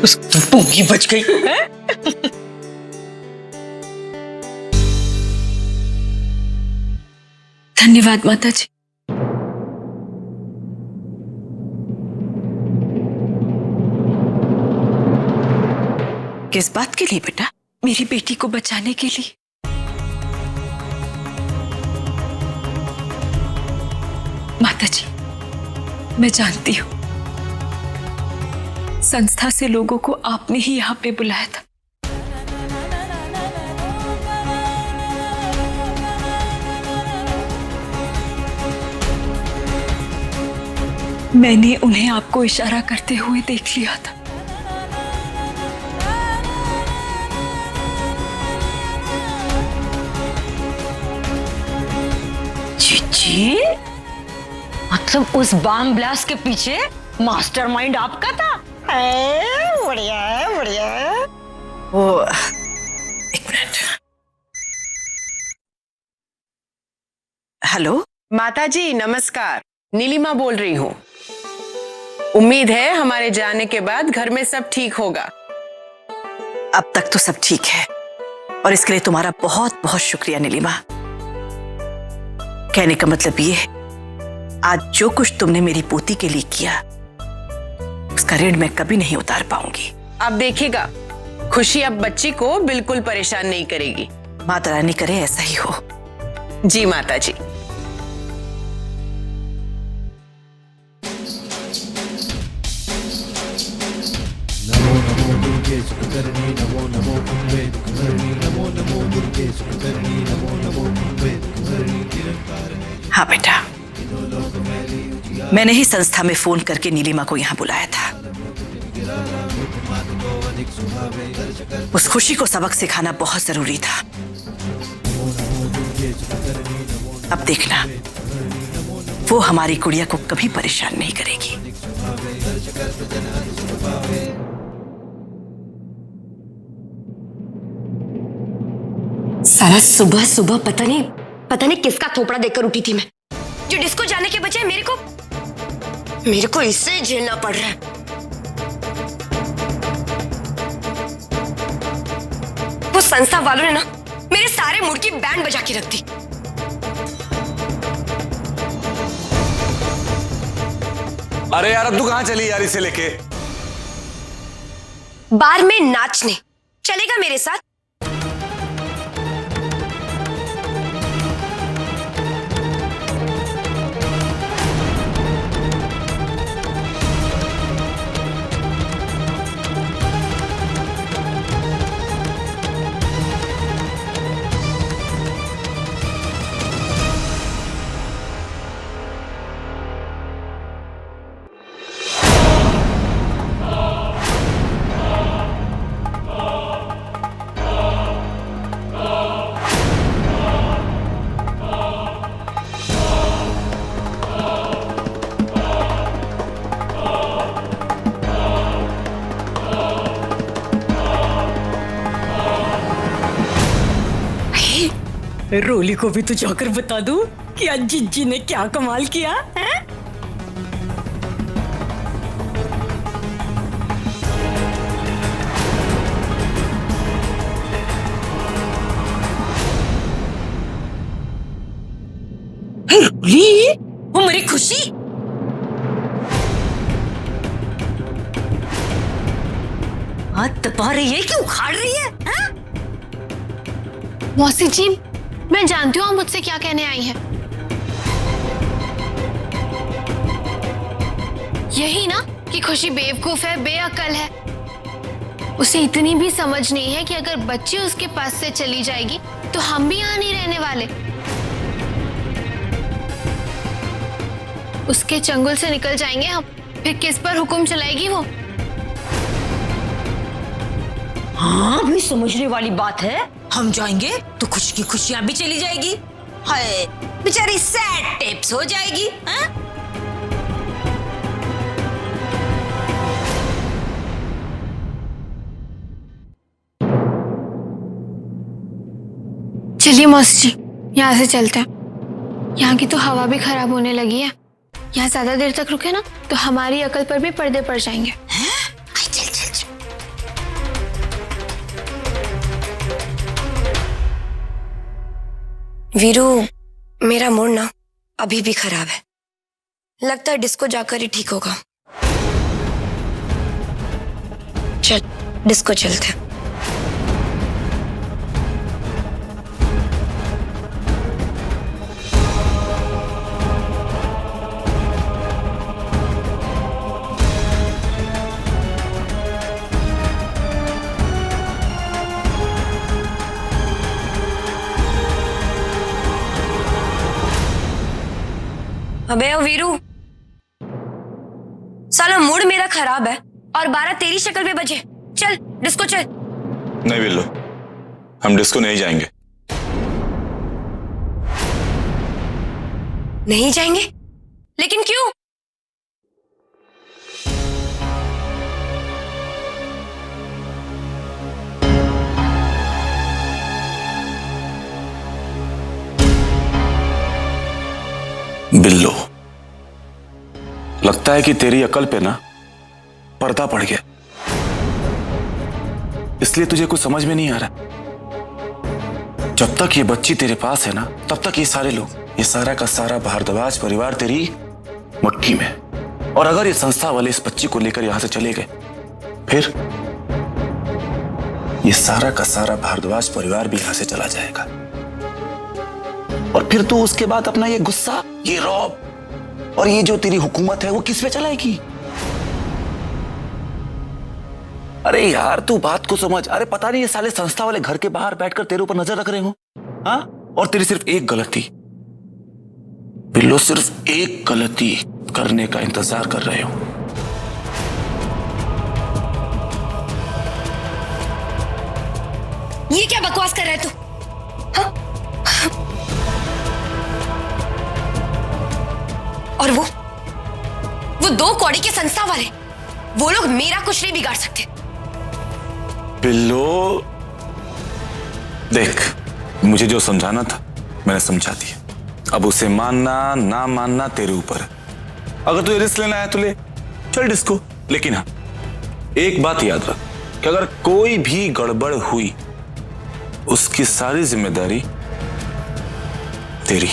उस पूंगी बच गई है। धन्यवाद माता जी। किस बात के लिए बेटा? मेरी बेटी को बचाने के लिए। माता जी, मैं जानती हूं संस्था से लोगों को आपने ही यहां पे बुलाया था। मैंने उन्हें आपको इशारा करते हुए देख लिया था। जी, मतलब उस बम ब्लास्ट के पीछे मास्टरमाइंड आपका था? बढ़िया है, बढ़िया है। वो एक मिनट। हेलो माता जी नमस्कार, नीलिमा बोल रही हूँ। उम्मीद है हमारे जाने के बाद घर में सब ठीक होगा। अब तक तो सब ठीक है और इसके लिए तुम्हारा बहुत बहुत शुक्रिया नीलिमा। कहने का मतलब ये है, आज जो कुछ तुमने मेरी पोती के लिए किया उसका ऋण मैं कभी नहीं उतार पाऊंगी। अब देखिएगा, खुशी अब बच्ची को बिल्कुल परेशान नहीं करेगी। माता रानी करे ऐसा ही हो। जी माता जी। नमो नमो दुर्गे सुखकर्णी नमो नमो कुंभे दुःखहरिणी नमो नमो दुर्गे सुखकर्णी नमो नमो कुंभे दुःखहरिणी निरंकार। हाँ बेटा, मैंने ही संस्था में फोन करके नीलिमा को यहाँ बुलाया था। उस खुशी को सबक सिखाना बहुत जरूरी था। अब देखना, वो हमारी गुड़िया को कभी परेशान नहीं करेगी। साला सुबह सुबह पता नहीं किसका थोपड़ा देकर उठी थी मैं, जो डिस्को जाने के बजाय मेरे को इससे झेलना पड़ रहा है। वो संस्था वालों ने ना मेरे सारे मूड की बैंड बजा के रख दी। अरे यार, अब तू कहां चली यार इसे लेके? बार में नाचने चलेगा मेरे साथ? रोली को भी तो जाकर बता दूं कि आज जिज्जी ने क्या कमाल किया है। रोली, वो मेरी खुशी। हाथ दबा रही है कि उखाड़ रही है? मौसी जी, मैं जानती हूँ आप मुझसे क्या कहने आई हैं। यही ना कि खुशी बेवकूफ है, बेअक्ल है। उसे इतनी भी समझ नहीं है कि अगर बच्ची उसके पास से चली जाएगी तो हम भी यहाँ नहीं रहने वाले। उसके चंगुल से निकल जाएंगे हम, फिर किस पर हुक्म चलाएगी वो? हाँ, भी समझने वाली बात है। हम जाएंगे तो खुशी की खुशियां भी चली जाएगी। हाय, बेचारी सैड टिप्स हो जाएगी। हाँ? चलिए मौसी जी, यहाँ से चलते हैं। यहाँ की तो हवा भी खराब होने लगी है। यहाँ ज्यादा देर तक रुके ना तो हमारी अकल पर भी पर्दे पड़ जाएंगे। चल चल चल। वीरू, मेरा मूड ना अभी भी खराब है। लगता है डिस्को जाकर ही ठीक होगा। चल डिस्को चलते हैं। अबे ओ वीरू, साला मूड मेरा खराब है और 12 तेरी शक्ल पे बजे। चल डिस्को चल। नहीं बिल्लो, हम डिस्को नहीं जाएंगे। नहीं जाएंगे? लेकिन क्यों? बिल्लो, लगता है कि तेरी अकल पे ना पर्दा पड़ गया, इसलिए तुझे कुछ समझ में नहीं आ रहा। जब तक ये बच्ची तेरे पास है ना, तब तक ये सारे लोग, ये सारा का सारा भारद्वाज परिवार तेरी मुट्ठी में। और अगर ये संस्था वाले इस बच्ची को लेकर यहां से चले गए, फिर ये सारा का सारा भारद्वाज परिवार भी यहां से चला जाएगा। और फिर तू उसके बाद अपना ये गुस्सा, ये रौब और ये जो तेरी हुकूमत है वो किस पे चलाएगी? अरे यार तू बात को समझ। अरे पता नहीं ये साले संस्था वाले घर के बाहर बैठकर तेरे ऊपर नजर रख रहे हो, हाँ? और तेरी सिर्फ एक गलती बिल्लो, सिर्फ एक गलती करने का इंतजार कर रहे हो। ये क्या बकवास कर रहा है तू? हाँ? और वो 2 कौड़ी के संस्था वाले, वो लोग मेरा कुछ नहीं बिगाड़ सकते। बिल्लो देख, मुझे जो समझाना था मैंने समझा दिया। अब उसे मानना ना मानना तेरे ऊपर है। अगर तुझे रिस्क लेना है तो ले, चल डिस्को। लेकिन हाँ, एक बात याद रख कि अगर कोई भी गड़बड़ हुई, उसकी सारी जिम्मेदारी तेरी।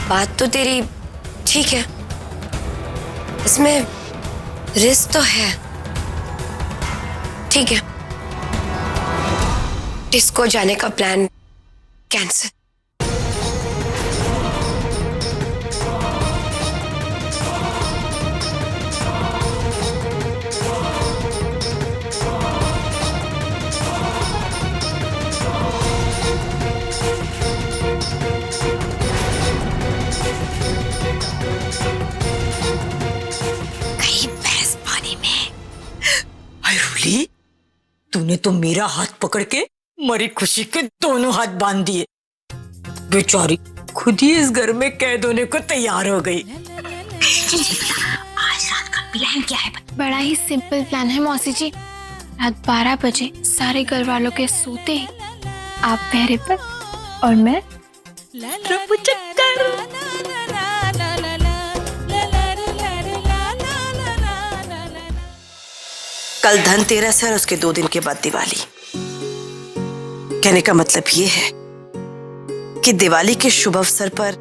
बात तो तेरी ठीक है, इसमें रिस्क तो है। ठीक है, डिस्को जाने का प्लान कैंसिल। तूने तो मेरा हाथ पकड़ के मरी खुशी के दोनों हाथ बांध दिए। बेचारी खुद ही इस घर में कैद होने को तैयार हो गई। आज रात का प्लान क्या है? बड़ा ही सिंपल प्लान है मौसी जी। रात 12 बजे सारे घर वालों के सोते ही आप पहरे पर और मैं रफू चक्कर। कल धनतेरस है और उसके 2 दिन के बाद दिवाली। कहने का मतलब ये है कि दिवाली के शुभ अवसर पर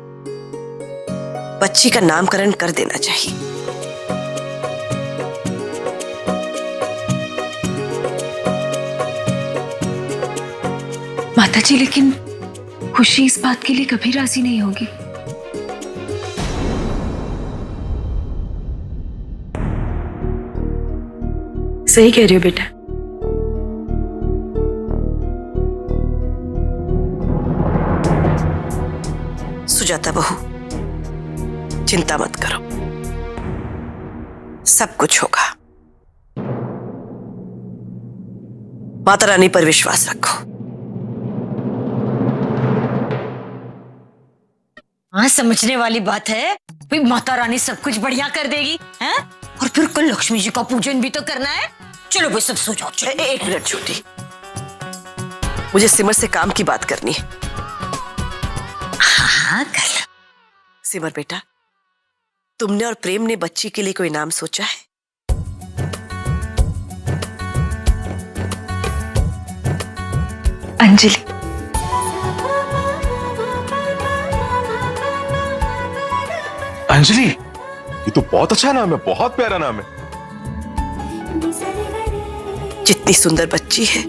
बच्ची का नामकरण कर देना चाहिए। माताजी, लेकिन खुशी इस बात के लिए कभी राजी नहीं होगी। सही कह रही हो बेटा। सुजाता बहू, चिंता मत करो, सब कुछ होगा। माता रानी पर विश्वास रखो। हाँ, समझने वाली बात है। भाई माता रानी सब कुछ बढ़िया कर देगी, हैं? और फिर कल लक्ष्मी जी का पूजन भी तो करना है। चलो भाई सब सो जाओ। एक मिनट छोटी, मुझे सिमर से काम की बात करनी है। हाँ कर लो। सिमर बेटा, तुमने और प्रेम ने बच्ची के लिए कोई नाम सोचा है? अंजलि। अंजलि, ये तो बहुत अच्छा नाम है, बहुत प्यारा नाम है। जितनी सुंदर बच्ची है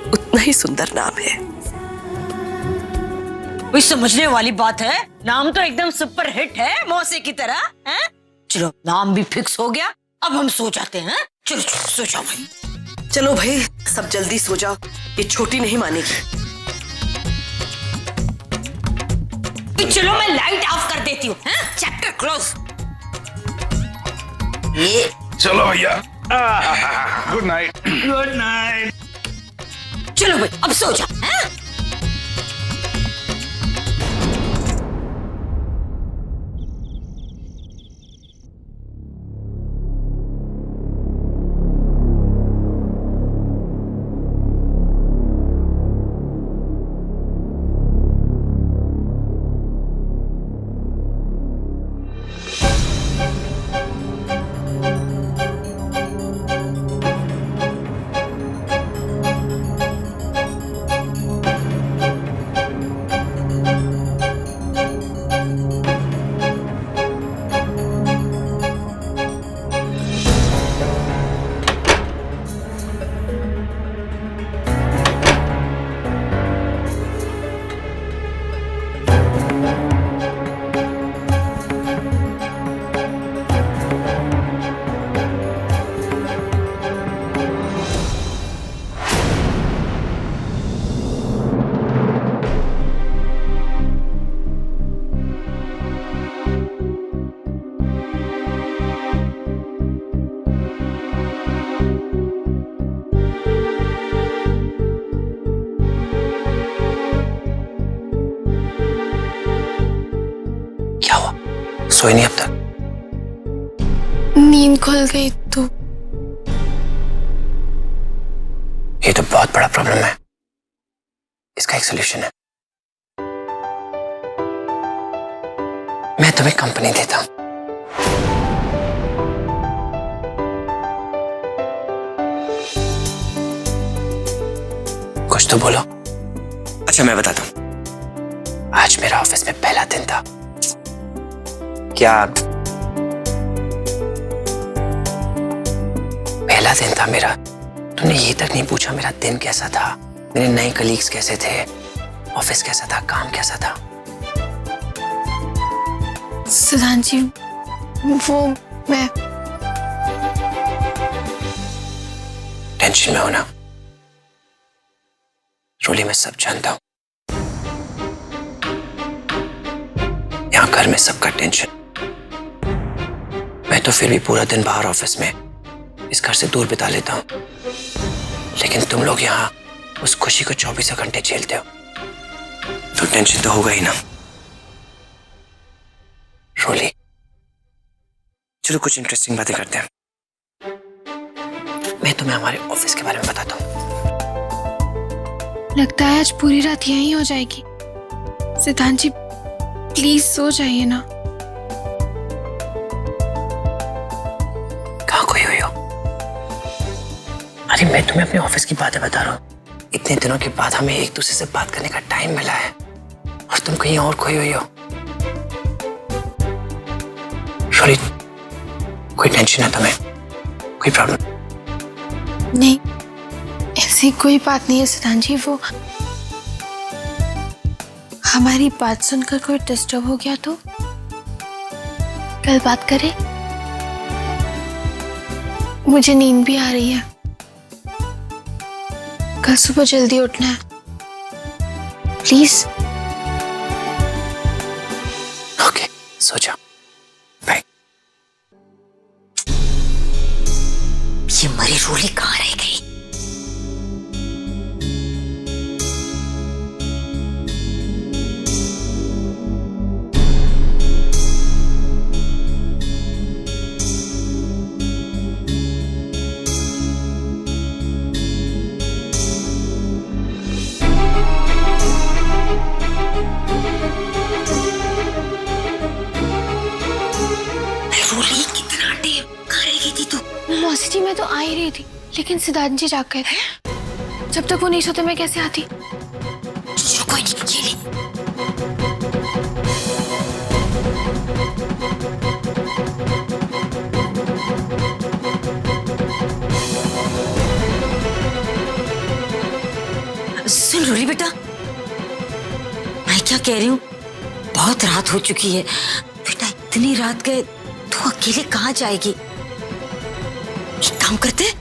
उतना ही सुंदर नाम है। कोई समझने वाली बात है? नाम तो एकदम सुपर हिट है, मौसी की तरह है। चलो नाम भी फिक्स हो गया, अब हम सो जाते हैं। चलो चलो सो जाओ भाई। चलो भाई, सब जल्दी सो जाओ, ये छोटी नहीं मानेगी। चलो मैं लाइट ऑफ कर देती हूँ। Chapter close. ये चलो भैया। Good night. Good night. चलो भाई अब सो जाओ। सोई नहीं अब तक? नींद खुल गई तो। ये तो बहुत बड़ा प्रॉब्लम है, इसका एक सलूशन है। मैं तुम्हें कंपनी देता हूं। कुछ तो बोलो। अच्छा मैं बताता हूं। आज मेरा ऑफिस में पहला दिन था। क्या? पहला दिन था मेरा। तुमने ये तक नहीं पूछा मेरा दिन कैसा था, मेरे नए कलीग्स कैसे थे, ऑफिस कैसा था, काम कैसा था। सिद्धांत जी, वो मैं टेंशन में हो ना रोली, मैं सब जानता हूं। यहां घर में सबका टेंशन। मैं तो फिर भी पूरा दिन बाहर ऑफिस में इस घर से दूर बिता लेता हूं, लेकिन तुम लोग यहाँ उस खुशी को 24 घंटे झेलते हो, तो टेंशन तो होगा ही ना। रोली, चलो कुछ इंटरेस्टिंग बातें करते हैं। मैं तुम्हें हमारे ऑफिस के बारे में बताता हूँ। लगता है आज पूरी रात यहीं हो जाएगी। सिद्धांत जी प्लीज सो जाइए ना। कहाँ खोई हुई हो? अरे मैं तुम्हें अपने ऑफिस की बातें बता रहा हूँ। इतने दिनों के बाद हमें एक दूसरे से बात करने का टाइम मिला है और तुम कहीं और खोई हुई हो। रोली, कोई टेंशन है तुम्हें? कोई प्रॉब्लम? नहीं, ऐसी कोई बात नहीं है सिद्धांत जी। वो हमारी बात सुनकर कोई डिस्टर्ब हो गया तो कल बात करें। मुझे नींद भी आ रही है, कल सुबह जल्दी उठना है। प्लीज। ओके, सो जाओ। बाय। ये मरी रोली कहाँ रह गई? मौसी जी मैं तो आ ही रही थी, लेकिन सिद्धांत जी जाग गए थे। जब तक वो नहीं सोते मैं कैसे आती? कोई नहीं, ये ले। सुन रोली बेटा, मैं क्या कह रही हूँ, बहुत रात हो चुकी है बेटा। इतनी रात गए तो अकेले कहाँ जाएगी? एक काम करते हैं,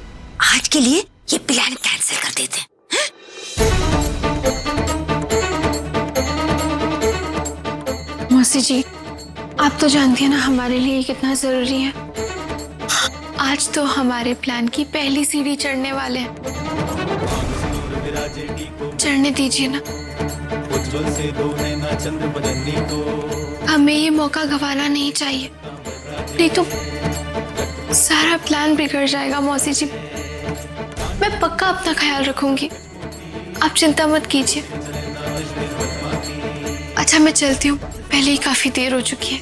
आज के लिए ये प्लान कैंसिल कर देते हैं। मौसी जी, आप तो जानती हैं ना हमारे लिए कितना जरूरी है। आज तो हमारे प्लान की पहली सीढ़ी चढ़ने वाले हैं। चढ़ने दीजिए ना। हमें ये मौका गंवाना नहीं चाहिए, नहीं तो सारा प्लान बिगड़ जाएगा। मौसी जी, मैं पक्का अपना ख्याल रखूंगी, आप चिंता मत कीजिए। अच्छा मैं चलती हूँ, पहले ही काफी देर हो चुकी है।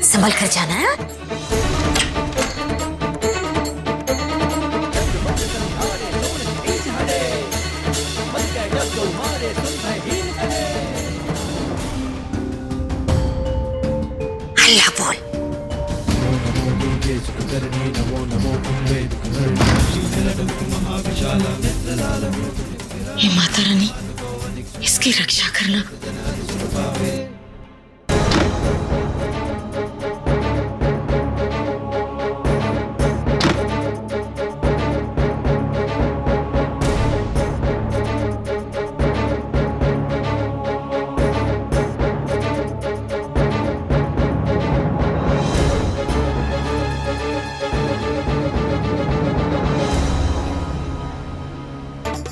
संभल कर जाना है। अल्लाह बोल। हे माता रानी, इसकी रक्षा करना।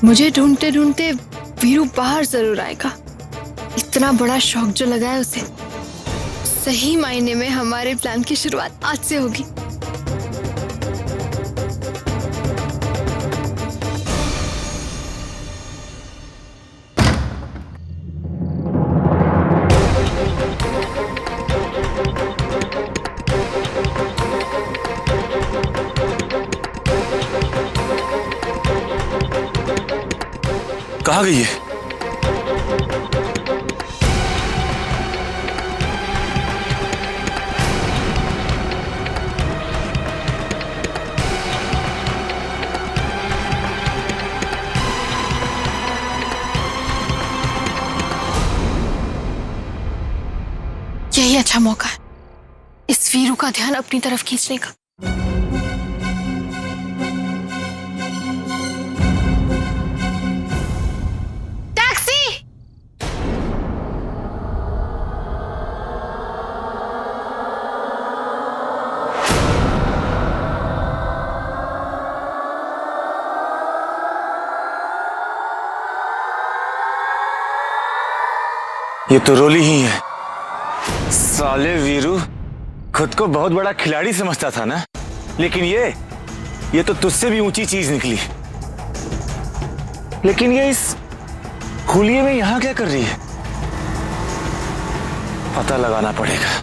मुझे ढूंढते ढूंढते वीरू बाहर जरूर आएगा। इतना बड़ा शौक जो लगा है उसे, सही मायने में हमारे प्लान की शुरुआत आज से होगी। कहाँ गई है? यही अच्छा मौका है इस वीरू का ध्यान अपनी तरफ खींचने का। ये तो रोली ही है। साले वीरू खुद को बहुत बड़ा खिलाड़ी समझता था ना, लेकिन ये तो तुझसे भी ऊंची चीज निकली। लेकिन ये इस हुलिये में यहां क्या कर रही है? पता लगाना पड़ेगा।